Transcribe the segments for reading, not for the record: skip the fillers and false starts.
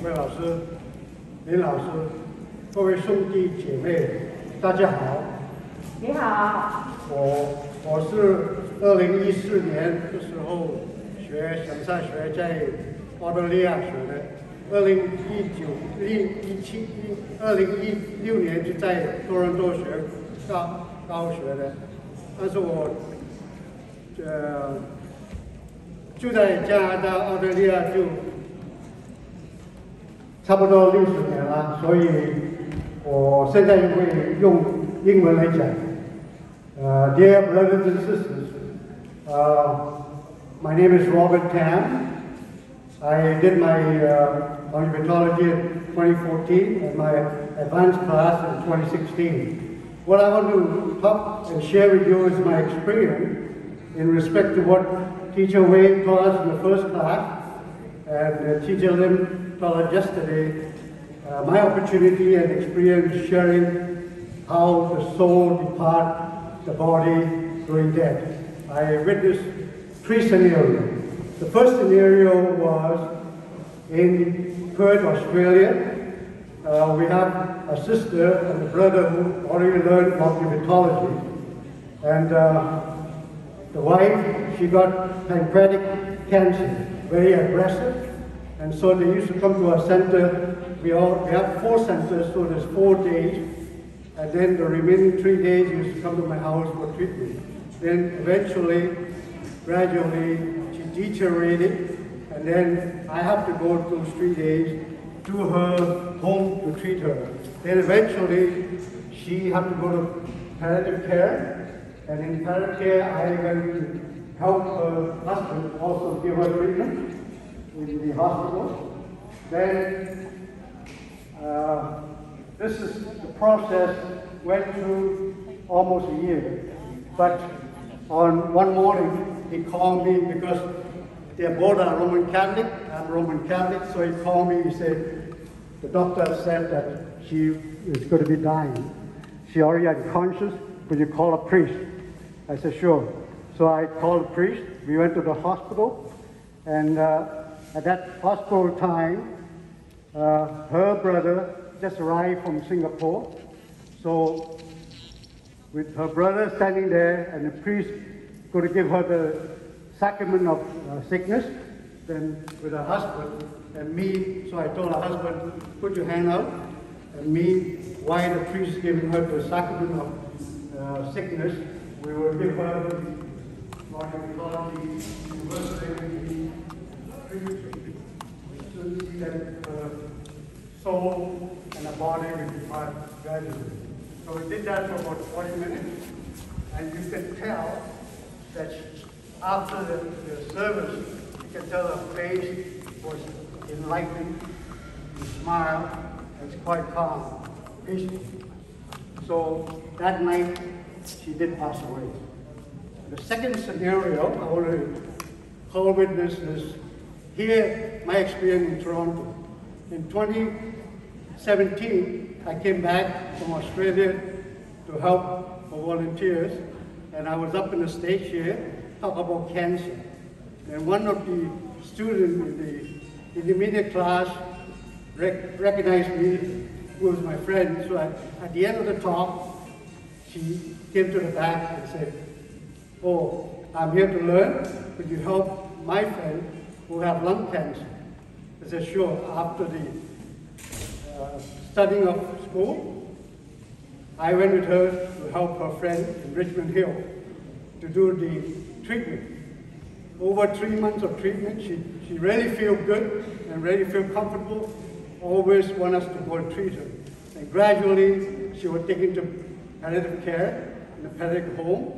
魏老师、林老师、各位兄弟姐妹，大家好。你好。我是2014年的时候学想上学，在澳大利亚学的。2016年就在多伦多学高学的，但是我就在加拿大、澳大利亚就差不多60年了，所以我现在会用英文来讲。Dear brothers and sisters, my name is Robert Tham. I did my Longevitology in 2014 and my advanced class in 2016. What I want to talk and share with you is my experience in respect to what Teacher Wayne taught us in the first class and Teacher Lim taught us yesterday. My opportunity and experience sharing how the soul departs the body during death. I witnessed 3 scenarios. The first scenario was in Perth, Australia. We have a sister and a brother who already learned Longevitology. And the wife, she got pancreatic cancer, very aggressive. And so they used to come to our center. We have 4 centers, so there's 4 days. And then the remaining 3 days used to come to my house for treatment. Then eventually, gradually, she deteriorated, and then I have to go those 3 days to her home to treat her. Then eventually, she had to go to palliative care, and in palliative care, I went to help her husband also give her treatment in the hospital. Then this is the process went through almost a year. But on one morning, he called me because they both are Roman Catholic. I'm Roman Catholic, so he called me. He said, the doctor said that she is going to be dying. She already unconscious. Could you call a priest? I said, sure. So I called a priest. We went to the hospital, and at that hospital time, her brother just arrived from Singapore. So with her brother standing there and the priest going to give her the sacrament of sickness, then with her husband and me, so I told her husband, put your hand out, and me, while the priest is giving her the sacrament of sickness, we will give her the Longevitology University treatment. We should see that her soul and the body will depart gradually. So we did that for about 40 minutes, and you can tell that after the service, you can tell her face was enlightened, she smiled, and it's quite calm, peaceful. So that night, she did pass away. The second scenario I want to call witness is here, my experience in Toronto. In 2017, I came back from Australia to help for volunteers, and I was up in the stage here, talk about cancer. And one of the students in the media class recognized me, who was my friend. So at the end of the talk, she came to the back and said, oh, I'm here to learn. Could you help my friend who have lung cancer? I said, sure. After the studying of school, I went with her to help her friend in Richmond Hill to do the treatment. Over 3 months of treatment, she really feel good and really feel comfortable, always want us to go and treat her. And gradually, she was taken to palliative care in a palliative home.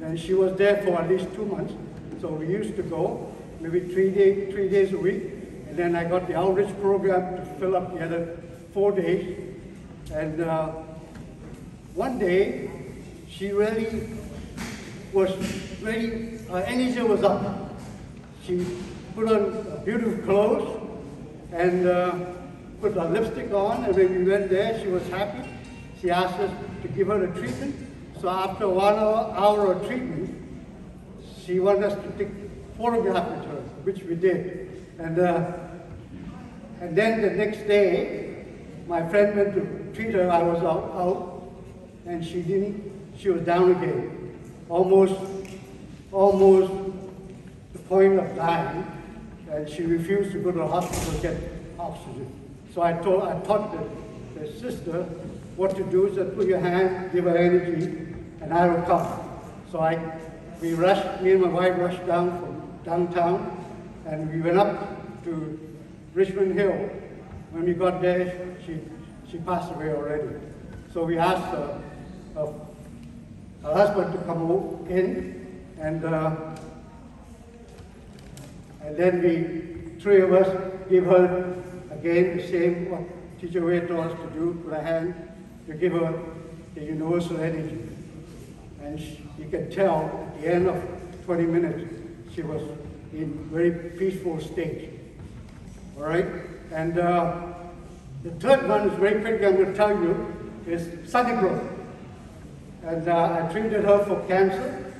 And she was there for at least 2 months. So we used to go maybe 3 days a week. And then I got the outreach program to fill up the other 4 days. And one day, she really was ready, her energy was up. She put on beautiful clothes and put her lipstick on, and when we went there, she was happy. She asked us to give her the treatment. So after 1 hour of treatment, she wanted us to take photograph with her, which we did. And And then the next day, my friend went to treat her. I was out, and she was down again, almost the point of dying, and she refused to go to the hospital to get oxygen. So I taught the sister what to do. Said, put your hand, give her energy, and I will come. So me and my wife rushed down from downtown, and we went up to Richmond Hill. When we got there, she passed away already. So we asked her husband to come in, and then we, three of us, give her again the same what Teacher Wei told us to do, put a hand, to give her the universal energy. And you can tell at the end of 20 minutes, she was in very peaceful state. All right? And the third one is very quick, I'm going to tell you, is Sunnybrook. And I treated her for cancer,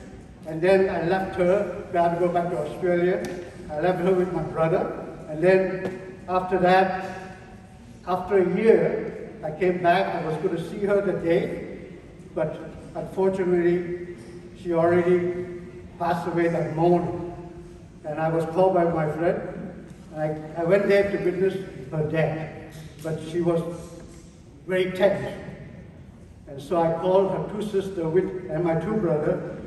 and then I left her, I had to go back to Australia. I left her with my brother, and then after that, after a year, I came back. I was going to see her today, but unfortunately, she already passed away that morning. And I was called by my friend. I went there to witness her death, but she was very tense. And so I called her two sisters and my two brothers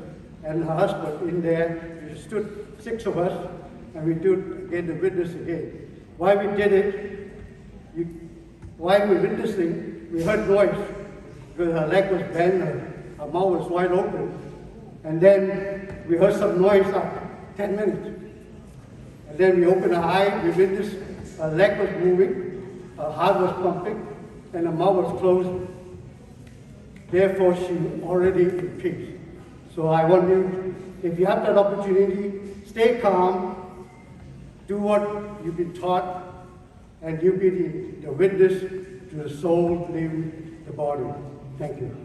and her husband in there. We stood 6 of us, and we did again the witness again. Why we did it? While we were witnessing, we heard noise because her leg was bent, her mouth was wide open, and then we heard some noise after 10 minutes. And then we opened her eye, we witnessed her leg was moving, her heart was pumping, and her mouth was closed. Therefore, she was already in peace. So I want you, if you have that opportunity, stay calm, do what you've been taught, and you be the witness to the soul leaving the body. Thank you.